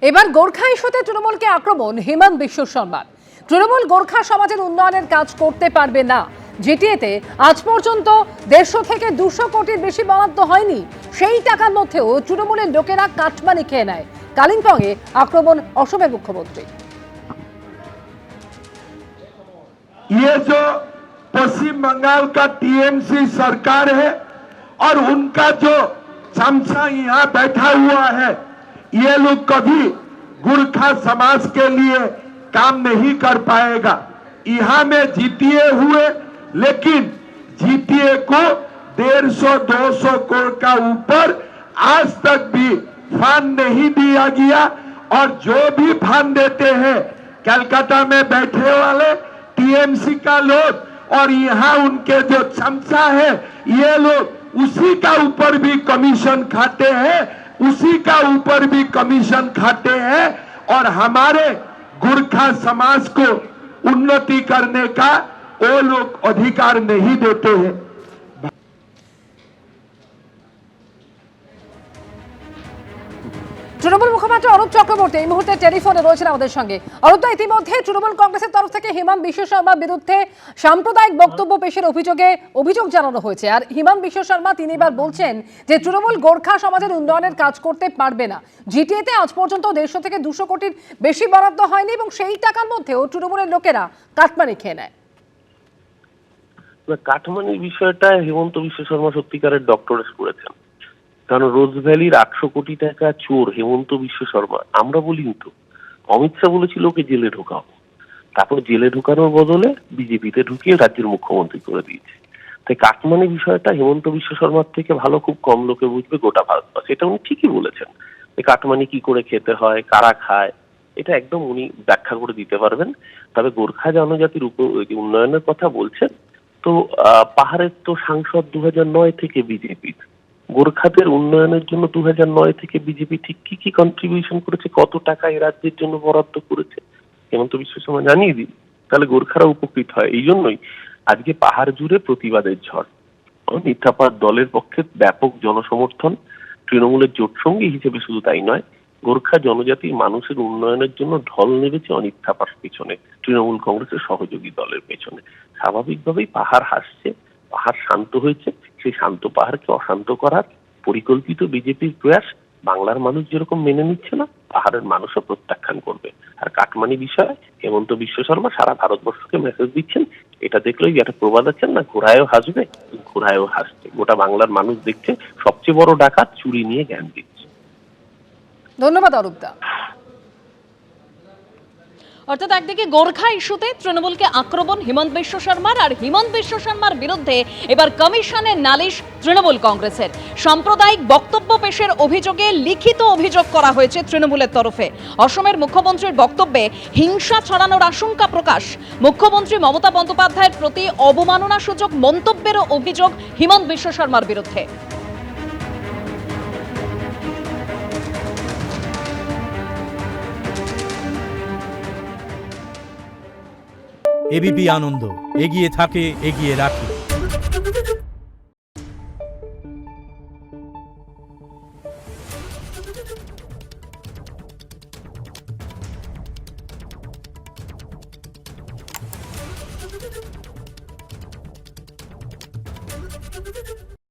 এবার গোর্খা ইস্যুতে তৃণমূলকে আক্রমণ হিমন্ত বিশ্ব শর্মার। তৃণমূল গোর্খা সমাজের উন্নয়নের কাজ করতে পারবে না। জিটিএতে আজ পর্যন্ত 150 থেকে 200 কোটির বেশি বরাদ্দ হয়নি। সেই টাকার মধ্যেও তৃণমূলের লোকেরা কাটমানি খেয়ে নেয়। কালিম্পংয়ে আক্রমণ অসমের মুখ্যমন্ত্রী। ये जो पश्चिम बंगाल का टीएमसी सरकार है और उनका जो चमचा यहाँ बैठा हुआ है, ये लोग कभी गोरखा समाज के लिए काम नहीं कर पाएगा। यहाँ में जीटीए हुए, लेकिन जीटीए को 150-200 करोड़ का ऊपर आज तक भी फंड नहीं दिया गया। और जो भी फंड देते हैं कलकत्ता में बैठे वाले टीएमसी का लोग और यहाँ उनके जो चमचा है, ये लोग उसी का ऊपर भी कमीशन खाते हैं, उसी का ऊपर भी कमीशन खाते हैं। और हमारे गोरखा समाज को उन्नति करने का वो लोग अधिकार नहीं देते हैं। তৃণমূল মুখপাত্র অরূপ চক্রবর্তী এই মুহূর্তে টেলিফোনে রয়েছেন আমাদের সঙ্গে। অরূপ, ইতিমধ্যে তৃণমূল কংগ্রেসের তরফ থেকে হিমন্ত বিশ্ব শর্মার বিরুদ্ধে সাম্প্রদায়িক বক্তব্য পেশের অভিযোগ জানানো হয়েছে। আর হিমন্ত বিশ্ব শর্মা তিনি এবার বলছেন যে তৃণমূল গোর্খা সমাজের উন্নয়নের কাজ করতে পারবে না। জিটিএতে আজ পর্যন্ত 150 থেকে 200 কোটির বেশি বরাদ্দ হয়নি এবং সেই টাকার মধ্যেও তৃণমূলের লোকেরা কাটমানি খেয়ে নেয়। কাটমানির বিষয়টা হিমন্ত বিশ্ব শর্মা সত্যিকারের ডক্টরেট করেছেন। কারণ রোজ ভ্যালির 800 কোটি টাকা চোর হিমন্ত বিশ্ব শর্মা। আমরা বলিনি তো, অমিত শাহ বলেছিল ওকে জেলে ঢোকাবো, তারপর জেলে ঢোকানোর বদলে বিজেপিতে ঢুকিয়ে রাজ্যের মুখ্যমন্ত্রী করে দিয়েছে। তাই কাটমানি বিষয়টা হিমন্ত বিশ্ব শর্মার থেকে ভালো খুব কম লোকে বুঝবে গোটা ভারতবর্ষ। এটা উনি ঠিকই বলেছেন। কাটমানি কি করে খেতে হয়, কারা খায়, এটা একদম উনি ব্যাখ্যা করে দিতে পারবেন। তবে গোর্খা জনজাতির উন্নয়নের কথা বলছেন তো, পাহাড়ের তো সাংসদ 2009 থেকে বিজেপি। গোর্খাদের উন্নয়নের জন্য 2009 থেকে বিজেপি ঠিক কি কি কন্ট্রিবিউশন করেছে, কত টাকা এই রাজ্যের জন্য বরাদ্দ করেছে হিমন্ত বিশ্ব শর্মা জানিয়ে দিন, তাহলে গোর্খারা উপকৃত হয়। এই জন্যই আজকে পাহাড় জুড়ে প্রতিবাদের ঝড়। মিথ্যাপাত দলের পক্ষে ব্যাপক জনসমর্থন, তৃণমূলের জোট সঙ্গী হিসেবে শুধু তাই নয়, গোর্খা জনজাতির মানুষের উন্নয়নের জন্য ঢল নেমেছে অনিত্যাপার পেছনে, তৃণমূল কংগ্রেসের সহযোগী দলের পেছনে। স্বাভাবিকভাবেই পাহাড় হাসছে, পাহাড় শান্ত হয়েছে। সেই শান্ত পাহাড়কে অশান্ত করার পরিকল্পিত বিজেপির প্রয়াস বাংলার মানুষ যেরকম মেনে নিচ্ছে না, পাহাড়ের মানুষও প্রত্যাখ্যান করবে। আর কাটমানি বিষয়ে হেমন্ত বিশ্ব শর্মা সারা ভারতবর্ষকে মেসেজ দিচ্ছেন। এটা দেখলেই একটা প্রবাদ আছেন না, ঘোড়ায়ও হাসবে, ঘোড়ায়ও হাসছে। গোটা বাংলার মানুষ দেখছে সবচেয়ে বড় ডাকাত চুরি নিয়ে জ্ঞান দিচ্ছে। ধন্যবাদ অরূপদা। অর্থাৎ একদিকে গোর্খা ইস্যুতে তৃণমূলকে আক্রমণ হিমন্ত বিশ্ব শর্মার, আর হিমন্ত বিশ্ব শর্মার বিরুদ্ধে এবার কমিশনের নালিশ তৃণমূল কংগ্রেসের। সাম্প্রদায়িক বক্তব্য পেশের অভিযোগে লিখিত অভিযোগ করা হয়েছে তৃণমূলের তরফে। অসমের মুখ্যমন্ত্রীর বক্তব্যে হিংসা ছড়ানোর আশঙ্কা প্রকাশ। মুখ্যমন্ত্রী মমতা বন্দ্যোপাধ্যায়ের প্রতি অবমাননাসূচক মন্তব্যেরও অভিযোগ হিমন্ত বিশ্ব শর্মার বিরুদ্ধে। এবিপি আনন্দ এগিয়ে থাকে, এগিয়ে রাখে।